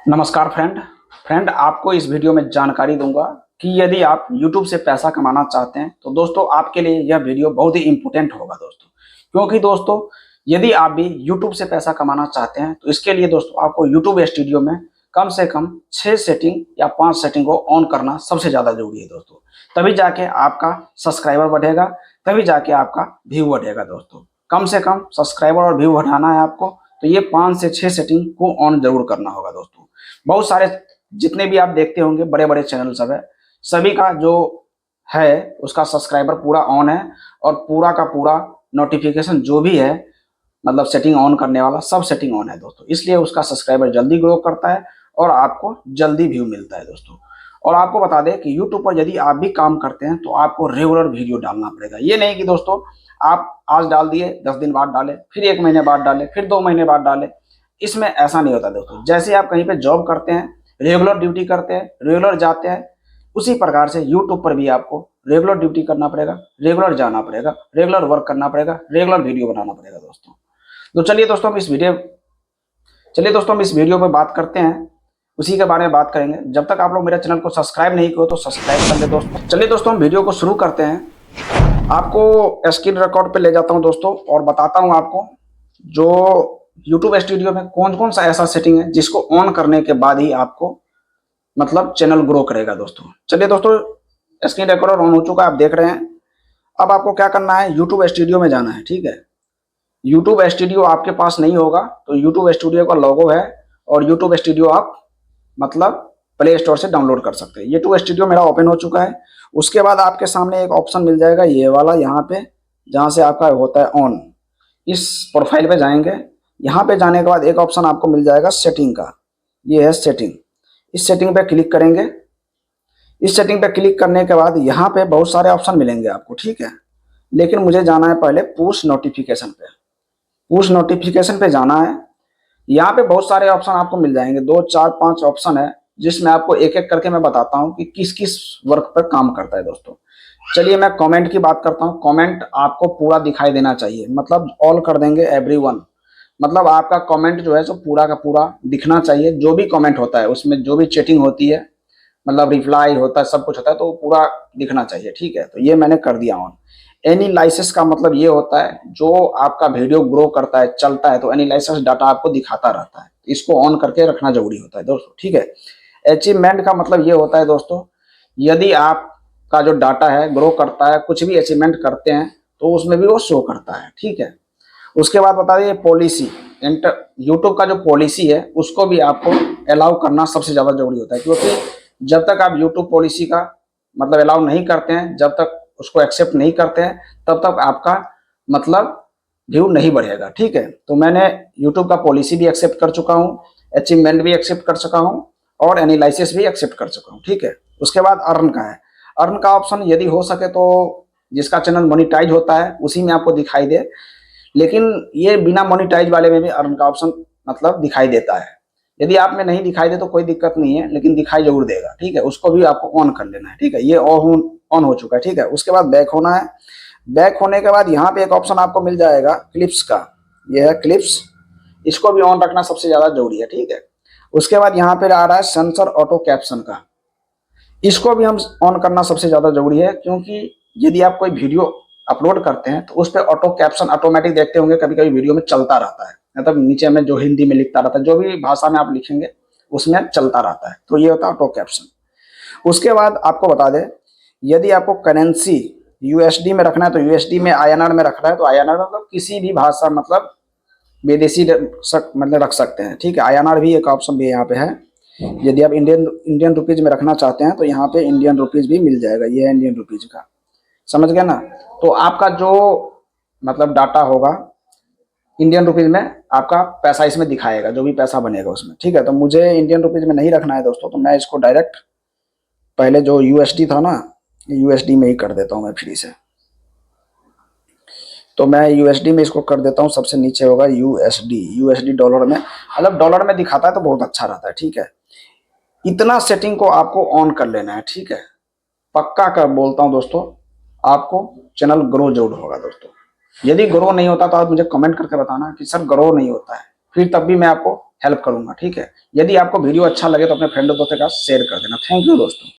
नमस्कार फ्रेंड आपको इस वीडियो में जानकारी दूंगा कि यदि आप YouTube से पैसा कमाना चाहते हैं तो दोस्तों आपके लिए यह वीडियो बहुत ही इंपॉर्टेंट होगा दोस्तों। क्योंकि दोस्तों यदि आप भी YouTube से पैसा कमाना चाहते हैं तो इसके लिए दोस्तों आपको YouTube स्टूडियो में कम से कम 6 सेटिंग या 5 सेटिंग को ऑन करना सबसे ज़्यादा जरूरी है दोस्तों। तभी जाके आपका सब्सक्राइबर बढ़ेगा, तभी जाके आपका व्यू बढ़ेगा दोस्तों। कम से कम सब्सक्राइबर और व्यू बढ़ाना है आपको तो ये 5 से 6 सेटिंग को ऑन जरूर करना होगा दोस्तों। बहुत सारे जितने भी आप देखते होंगे बड़े बड़े चैनल सब है, सभी का जो है उसका सब्सक्राइबर पूरा ऑन है और पूरा का पूरा नोटिफिकेशन जो भी है मतलब सेटिंग ऑन करने वाला सब सेटिंग ऑन है दोस्तों। इसलिए उसका सब्सक्राइबर जल्दी ग्रो करता है और आपको जल्दी व्यू मिलता है दोस्तों। और आपको बता दें कि यूट्यूब पर यदि आप भी काम करते हैं तो आपको रेगुलर वीडियो डालना पड़ेगा। ये नहीं कि दोस्तों आप आज डाल दिए 10 दिन बाद डाले, फिर 1 महीने बाद डाले, फिर 2 महीने बाद डाले, इसमें ऐसा नहीं होता दोस्तों। जैसे आप कहीं पे जॉब करते हैं, रेगुलर ड्यूटी करते हैं, रेगुलर जाते हैं, उसी प्रकार से यूट्यूब पर भी आपको रेगुलर ड्यूटी करना पड़ेगा, रेगुलर जाना पड़ेगा, रेगुलर वर्क करना पड़ेगा, रेगुलर वीडियो बनाना पड़ेगा दोस्तों। तो चलिए दोस्तों हम इस वीडियो पर बात करते हैं, उसी के बारे में बात करेंगे। जब तक आप लोग मेरे चैनल को सब्सक्राइब नहीं किए तो सब्सक्राइब कर ले दोस्तों। चलिए दोस्तों हम वीडियो को शुरू करते हैं। आपको स्क्रीन रिकॉर्ड पे ले जाता हूं दोस्तों और बताता हूं आपको जो YouTube स्टूडियो में कौन कौन सा ऐसा सेटिंग है जिसको ऑन करने के बाद ही आपको मतलब चैनल ग्रो करेगा दोस्तों। चलिए दोस्तों स्क्रीन रिकॉर्डर ऑन हो चुका है, आप देख रहे हैं। अब आपको क्या करना है, YouTube स्टूडियो में जाना है, ठीक है। YouTube स्टूडियो आपके पास नहीं होगा तो YouTube स्टूडियो का लोगो है और YouTube स्टूडियो आप मतलब प्ले स्टोर से डाउनलोड कर सकते हैं। YouTube स्टूडियो मेरा ओपन हो चुका है। उसके बाद आपके सामने एक ऑप्शन मिल जाएगा ये वाला, यहाँ पे जहाँ से आपका होता है ऑन, इस प्रोफाइल पे जाएंगे। यहाँ पे जाने के बाद एक ऑप्शन आपको मिल जाएगा सेटिंग का, ये है सेटिंग। इस सेटिंग पे क्लिक करेंगे। इस सेटिंग पे क्लिक करने के बाद यहाँ पे बहुत सारे ऑप्शन मिलेंगे आपको, ठीक है। लेकिन मुझे जाना है पहले पुश नोटिफिकेशन पे। पुश नोटिफिकेशन पे जाना है। यहाँ पे बहुत सारे ऑप्शन आपको मिल जाएंगे, 2 4 5 ऑप्शन है जिसमें आपको एक एक करके मैं बताता हूँ कि किस किस वर्क पर काम करता है दोस्तों। चलिए मैं कमेंट की बात करता हूँ। कमेंट आपको पूरा दिखाई देना चाहिए, मतलब ऑल कर देंगे एवरीवन, मतलब आपका कमेंट जो है सो पूरा का पूरा दिखना चाहिए। जो भी कमेंट होता है उसमें जो भी चैटिंग होती है मतलब रिप्लाई होता है, सब कुछ होता है तो पूरा दिखना चाहिए, ठीक है। तो ये मैंने कर दिया ऑन। एनालिसिस का मतलब ये होता है जो आपका वीडियो ग्रो करता है, चलता है, तो एनालिसिस डाटा आपको दिखाता रहता है। इसको ऑन करके रखना जरूरी होता है दोस्तों, ठीक है। अचीवमेंट का मतलब ये होता है दोस्तों, यदि आपका जो डाटा है ग्रो करता है, कुछ भी अचीवमेंट करते हैं तो उसमें भी वो शो करता है, ठीक है। उसके बाद बता दें पॉलिसी, यूट्यूब का जो पॉलिसी है उसको भी आपको अलाउ करना सबसे ज़्यादा जरूरी होता है। क्योंकि जब तक आप यूट्यूब पॉलिसी का मतलब अलाउ नहीं करते हैं, जब तक उसको एक्सेप्ट नहीं करते हैं, तब तक आपका मतलब व्यू नहीं बढ़ेगा, ठीक है। तो मैंने यूट्यूब का पॉलिसी भी एक्सेप्ट कर चुका हूँ, अचीवमेंट भी एक्सेप्ट कर चुका हूँ और एनालिसिस भी एक्सेप्ट कर चुका हूँ, ठीक है। उसके बाद अर्न का है। अर्न का ऑप्शन यदि हो सके तो जिसका चैनल मोनिटाइज होता है उसी में आपको दिखाई दे, लेकिन ये बिना मोनिटाइज वाले में भी अर्न का ऑप्शन मतलब दिखाई देता है। यदि आप में नहीं दिखाई दे तो कोई दिक्कत नहीं है, लेकिन दिखाई जरूर देगा, ठीक है। उसको भी आपको ऑन कर लेना है, ठीक है। ये ऑन हो चुका है, ठीक है। उसके बाद बैक होना है। बैक होने के बाद यहाँ पे एक ऑप्शन आपको मिल जाएगा क्लिप्स का, ये है क्लिप्स। इसको भी ऑन रखना सबसे ज्यादा जरूरी है, ठीक है। उसके बाद यहाँ पे आ रहा है सेंसर ऑटो कैप्शन का, इसको भी हम ऑन करना सबसे ज्यादा जरूरी है। क्योंकि यदि आप कोई वीडियो अपलोड करते हैं तो उस पर ऑटो कैप्शन ऑटोमेटिक देखते होंगे कभी कभी वीडियो में चलता रहता है, मतलब नीचे में जो हिंदी में लिखता रहता है, जो भी भाषा में आप लिखेंगे उसमें चलता रहता है, तो ये होता है ऑटो कैप्शन। उसके बाद आपको बता दें यदि आपको करेंसी यूएसडी में रखना है तो यूएसडी में, आईएनआर में रखना है तो आईएनआर मतलब किसी भी भाषा मतलब विदेशी मतलब रख सकते हैं, ठीक है। आईएनआर भी एक ऑप्शन भी यहाँ पे है। यदि आप इंडियन रुपीज में रखना चाहते हैं तो यहाँ पे इंडियन रुपीज भी मिल जाएगा, ये है इंडियन रुपीज का, समझ गए ना। तो आपका जो मतलब डाटा होगा इंडियन रुपीज में, आपका पैसा इसमें दिखाएगा, जो भी पैसा बनेगा उसमें, ठीक है। तो मुझे इंडियन रुपीज में नहीं रखना है दोस्तों, तो मैं इसको डायरेक्ट पहले जो यूएसडी था ना, यूएसडी में ही कर देता हूँ मैं फ्री से। तो मैं यूएसडी में इसको कर देता हूँ। सबसे नीचे होगा यूएसडी डॉलर में, मतलब डॉलर में दिखाता है तो बहुत अच्छा रहता है, ठीक है। इतना सेटिंग को आपको ऑन कर लेना है, ठीक है। पक्का कर बोलता हूँ दोस्तों, आपको चैनल ग्रो जरूर होगा दोस्तों। यदि ग्रो नहीं होता तो आप मुझे कमेंट करके बताना कि सर ग्रो नहीं होता है, फिर तब भी मैं आपको हेल्प करूंगा, ठीक है। यदि आपको वीडियो अच्छा लगे तो अपने फ्रेंड दोस्तों के साथ शेयर कर देना। थैंक यू दोस्तों।